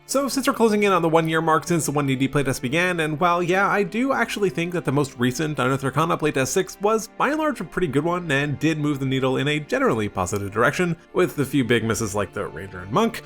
So since we're closing in on the 1 year mark since the 1D playtest began, and while yeah, I do actually think that the most recent Unearthed Arcana playtest 6 was by and large a pretty good one and did move the needle in a generally positive direction, with a few big misses like the Ranger and Monk,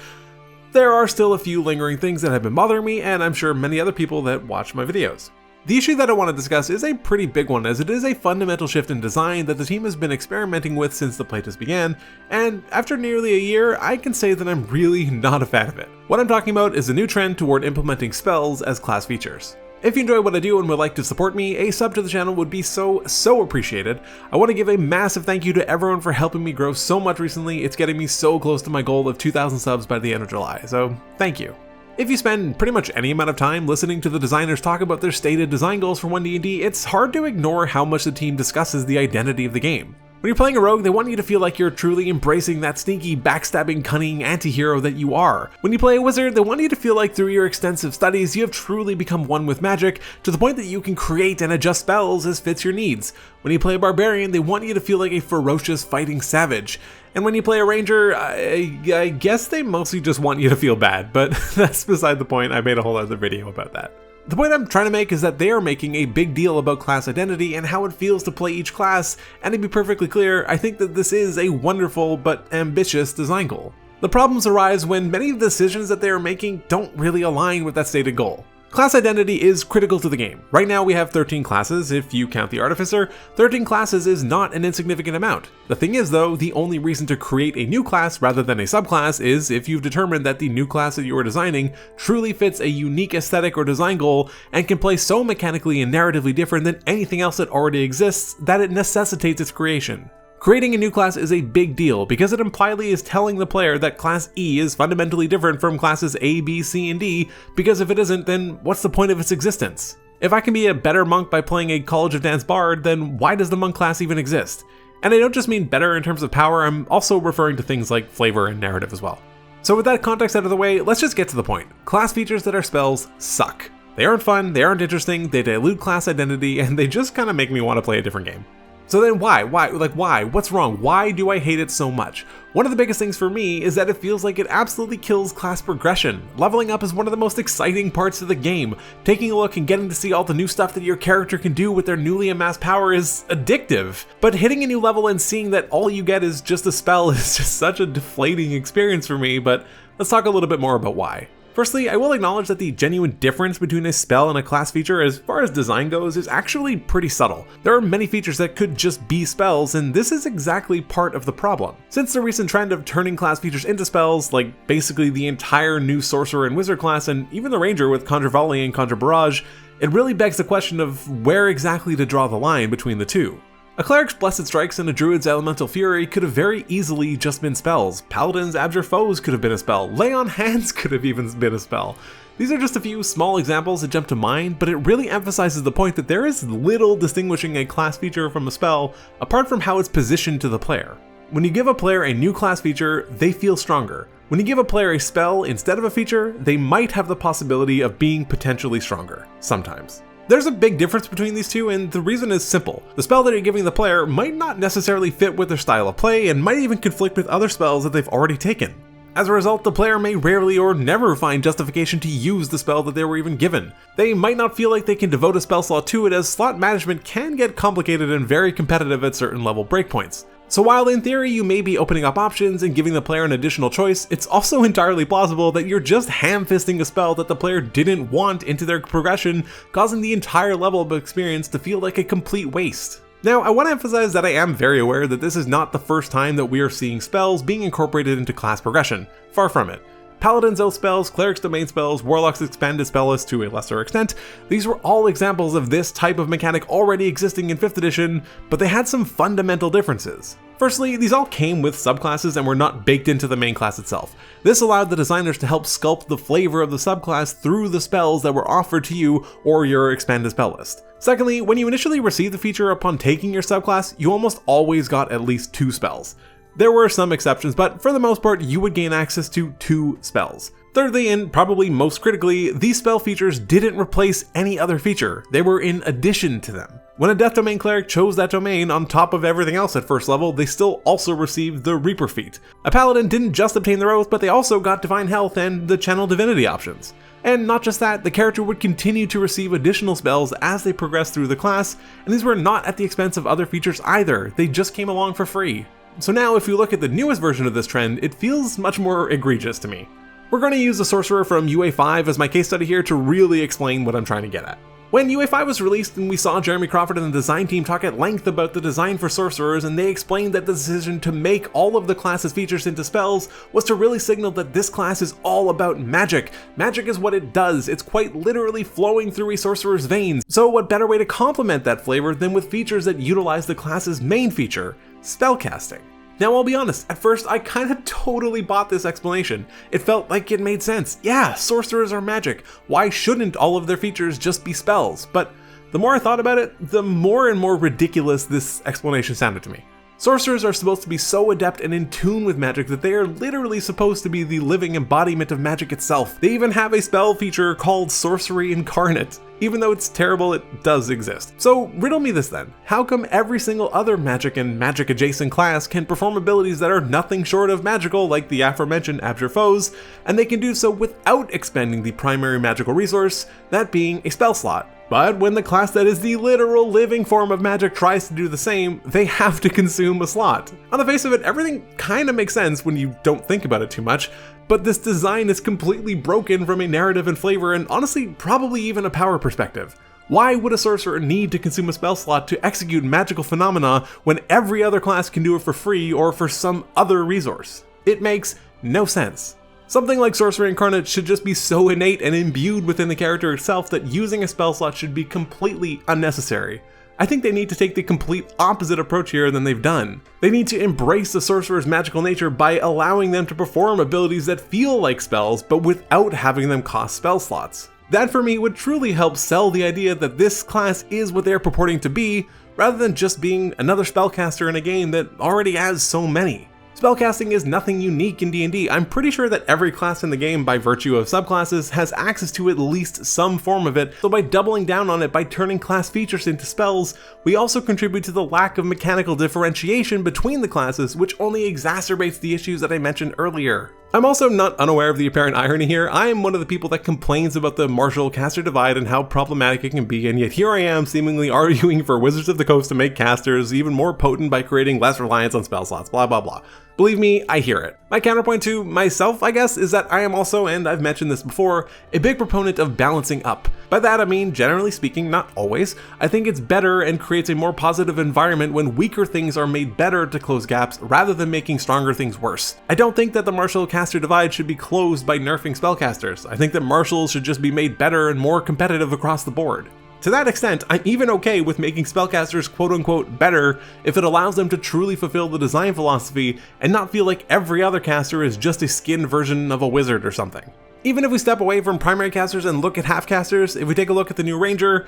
there are still a few lingering things that have been bothering me, and I'm sure many other people that watch my videos. The issue that I want to discuss is a pretty big one, as it is a fundamental shift in design that the team has been experimenting with since the playtest began, and after nearly a year, I can say that I'm really not a fan of it. What I'm talking about is a new trend toward implementing spells as class features. If you enjoy what I do and would like to support me, a sub to the channel would be so appreciated. I want to give a massive thank you to everyone for helping me grow so much recently. It's getting me so close to my goal of 2,000 subs by the end of July, so thank you. If you spend pretty much any amount of time listening to the designers talk about their stated design goals for 1D&D, it's hard to ignore how much the team discusses the identity of the game. When you're playing a rogue, they want you to feel like you're truly embracing that sneaky, backstabbing, cunning anti-hero that you are. When you play a wizard, they want you to feel like through your extensive studies, you have truly become one with magic, to the point that you can create and adjust spells as fits your needs. When you play a barbarian, they want you to feel like a ferocious fighting savage. And when you play a ranger, I guess they mostly just want you to feel bad, but that's beside the point. I made a whole other video about that. The point I'm trying to make is that they are making a big deal about class identity and how it feels to play each class, and to be perfectly clear, I think that this is a wonderful but ambitious design goal. The problems arise when many of the decisions that they are making don't really align with that stated goal. Class identity is critical to the game. Right now we have 13 classes, if you count the Artificer. 13 classes is not an insignificant amount. The thing is though, the only reason to create a new class rather than a subclass is if you've determined that the new class that you are designing truly fits a unique aesthetic or design goal and can play so mechanically and narratively different than anything else that already exists that it necessitates its creation. Creating a new class is a big deal because it impliedly is telling the player that class E is fundamentally different from classes A, B, C, and D, because if it isn't, then what's the point of its existence? If I can be a better monk by playing a College of Dance bard, then why does the monk class even exist? And I don't just mean better in terms of power, I'm also referring to things like flavor and narrative as well. So with that context out of the way, let's just get to the point. Class features that are spells suck. They aren't fun, they aren't interesting, they dilute class identity, and they just kind of make me want to play a different game. So then why? Why? What's wrong? Why do I hate it so much? One of the biggest things for me is that it feels like it absolutely kills class progression. Leveling up is one of the most exciting parts of the game. Taking a look and getting to see all the new stuff that your character can do with their newly amassed power is addictive. But hitting a new level and seeing that all you get is just a spell is just such a deflating experience for me, but let's talk a little bit more about why. Firstly, I will acknowledge that the genuine difference between a spell and a class feature as far as design goes is actually pretty subtle. There are many features that could just be spells, and this is exactly part of the problem. Since the recent trend of turning class features into spells, like basically the entire new sorcerer and wizard class and even the ranger with Conjure Volley and Conjure Barrage, it really begs the question of where exactly to draw the line between the two. A cleric's Blessed Strikes and a druid's Elemental Fury could have very easily just been spells. Paladin's Abjure Foes could have been a spell. Lay on Hands could have even been a spell. These are just a few small examples that jump to mind, but it really emphasizes the point that there is little distinguishing a class feature from a spell apart from how it's positioned to the player. When you give a player a new class feature, they feel stronger. When you give a player a spell instead of a feature, they might have the possibility of being potentially stronger, sometimes. There's a big difference between these two, and the reason is simple. The spell that you're giving the player might not necessarily fit with their style of play and might even conflict with other spells that they've already taken. As a result, the player may rarely or never find justification to use the spell that they were even given. They might not feel like they can devote a spell slot to it, as slot management can get complicated and very competitive at certain level breakpoints. So while in theory you may be opening up options and giving the player an additional choice, it's also entirely plausible that you're just ham-fisting a spell that the player didn't want into their progression, causing the entire level of experience to feel like a complete waste. Now, I want to emphasize that I am very aware that this is not the first time that we are seeing spells being incorporated into class progression. Far from it. Paladin's Oath spells, Cleric's Domain spells, Warlock's Expanded Spell List to a lesser extent, these were all examples of this type of mechanic already existing in 5th edition, but they had some fundamental differences. Firstly, these all came with subclasses and were not baked into the main class itself. This allowed the designers to help sculpt the flavor of the subclass through the spells that were offered to you or your expanded spell list. Secondly, when you initially received the feature upon taking your subclass, you almost always got at least 2 spells. There were some exceptions, but for the most part, you would gain access to 2 spells. Thirdly, and probably most critically, these spell features didn't replace any other feature, they were in addition to them. When a Death Domain cleric chose that domain on top of everything else at first level, they still also received the Reaper feat. A Paladin didn't just obtain their oath, but they also got Divine Health and the Channel Divinity options. And not just that, the character would continue to receive additional spells as they progressed through the class, and these were not at the expense of other features either, they just came along for free. So now if you look at the newest version of this trend, it feels much more egregious to me. We're going to use the sorcerer from UA5 as my case study here to really explain what I'm trying to get at. When UA5 was released and we saw Jeremy Crawford and the design team talk at length about the design for sorcerers, and they explained that the decision to make all of the class's features into spells was to really signal that this class is all about magic. Magic is what it does, it's quite literally flowing through a sorcerer's veins. So what better way to complement that flavor than with features that utilize the class's main feature, spellcasting. Now I'll be honest, at first I kind of totally bought this explanation. It felt like it made sense. Yeah, sorcerers are magic. Why shouldn't all of their features just be spells? But the more I thought about it, the more and more ridiculous this explanation sounded to me. Sorcerers are supposed to be so adept and in tune with magic that they are literally supposed to be the living embodiment of magic itself. They even have a spell feature called Sorcery Incarnate. Even though it's terrible, it does exist. So riddle me this then. How come every single other magic and magic adjacent class can perform abilities that are nothing short of magical, like the aforementioned Abjure Foes, and they can do so without expending the primary magical resource, that being a spell slot? But when the class that is the literal living form of magic tries to do the same, they have to consume a slot. On the face of it, everything kinda makes sense when you don't think about it too much, but this design is completely broken from a narrative and flavor and honestly probably even a power perspective. Why would a sorcerer need to consume a spell slot to execute magical phenomena when every other class can do it for free or for some other resource? It makes no sense. Something like Sorcery Incarnate should just be so innate and imbued within the character itself that using a spell slot should be completely unnecessary. I think they need to take the complete opposite approach here than they've done. They need to embrace the sorcerer's magical nature by allowing them to perform abilities that feel like spells, but without having them cost spell slots. That for me would truly help sell the idea that this class is what they're purporting to be, rather than just being another spellcaster in a game that already has so many. Spellcasting is nothing unique in D&D. I'm pretty sure that every class in the game, by virtue of subclasses, has access to at least some form of it, so by doubling down on it by turning class features into spells, we also contribute to the lack of mechanical differentiation between the classes, which only exacerbates the issues that I mentioned earlier. I'm also not unaware of the apparent irony here. I am one of the people that complains about the martial-caster divide and how problematic it can be, and yet here I am seemingly arguing for Wizards of the Coast to make casters even more potent by creating less reliance on spell slots, blah blah blah. Believe me, I hear it. My counterpoint to myself, I guess, is that I am also, and I've mentioned this before, a big proponent of balancing up. By that I mean, generally speaking, not always, I think it's better and creates a more positive environment when weaker things are made better to close gaps rather than making stronger things worse. I don't think that the martial-caster divide should be closed by nerfing spellcasters. I think that martials should just be made better and more competitive across the board. To that extent, I'm even okay with making spellcasters quote-unquote better if it allows them to truly fulfill the design philosophy and not feel like every other caster is just a skinned version of a wizard or something. Even if we step away from primary casters and look at half casters, if we take a look at the new Ranger,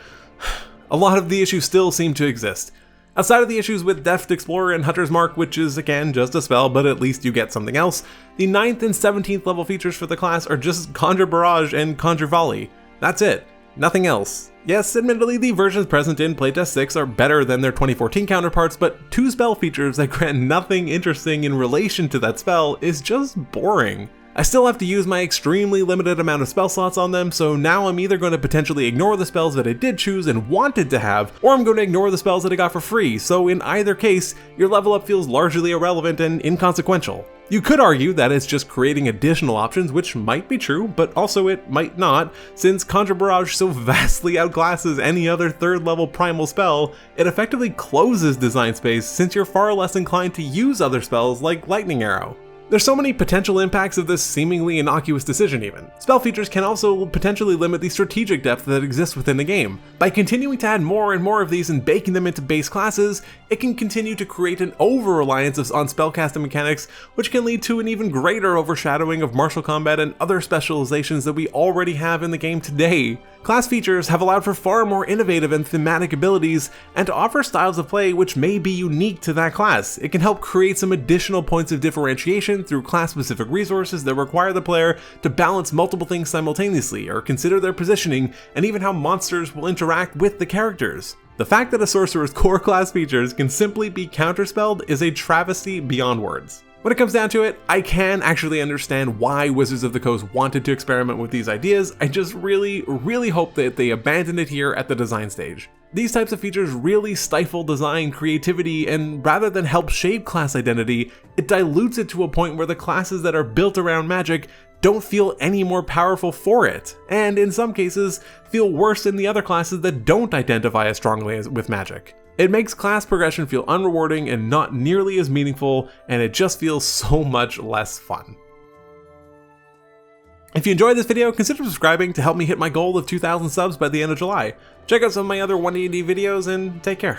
a lot of the issues still seem to exist. Outside of the issues with Deft Explorer and Hunter's Mark, which is again just a spell, but at least you get something else, the 9th and 17th level features for the class are just Conjure Barrage and Conjure Volley. That's it. Nothing else. Yes, admittedly, the versions present in Playtest 6 are better than their 2014 counterparts, but 2 spell features that grant nothing interesting in relation to that spell is just boring. I still have to use my extremely limited amount of spell slots on them, so now I'm either going to potentially ignore the spells that I did choose and wanted to have, or I'm going to ignore the spells that I got for free, so in either case, your level up feels largely irrelevant and inconsequential. You could argue that it's just creating additional options, which might be true, but also it might not, since Conjure Barrage so vastly outclasses any other 3rd level primal spell, it effectively closes design space since you're far less inclined to use other spells like Lightning Arrow. There's so many potential impacts of this seemingly innocuous decision even. Spell features can also potentially limit the strategic depth that exists within the game. By continuing to add more and more of these and baking them into base classes, it can continue to create an over-reliance on spellcasting mechanics, which can lead to an even greater overshadowing of martial combat and other specializations that we already have in the game today. Class features have allowed for far more innovative and thematic abilities, and to offer styles of play which may be unique to that class. It can help create some additional points of differentiation through class-specific resources that require the player to balance multiple things simultaneously, or consider their positioning, and even how monsters will interact with the characters. The fact that a sorcerer's core class features can simply be counterspelled is a travesty beyond words. When it comes down to it, I can actually understand why Wizards of the Coast wanted to experiment with these ideas. I just really hope that they abandon it here at the design stage. These types of features really stifle design creativity, and rather than help shape class identity, it dilutes it to a point where the classes that are built around magic don't feel any more powerful for it, and in some cases, feel worse than the other classes that don't identify as strongly with magic. It makes class progression feel unrewarding and not nearly as meaningful, and it just feels so much less fun. If you enjoyed this video, consider subscribing to help me hit my goal of 2,000 subs by the end of July. Check out some of my other 1D&D videos, and take care.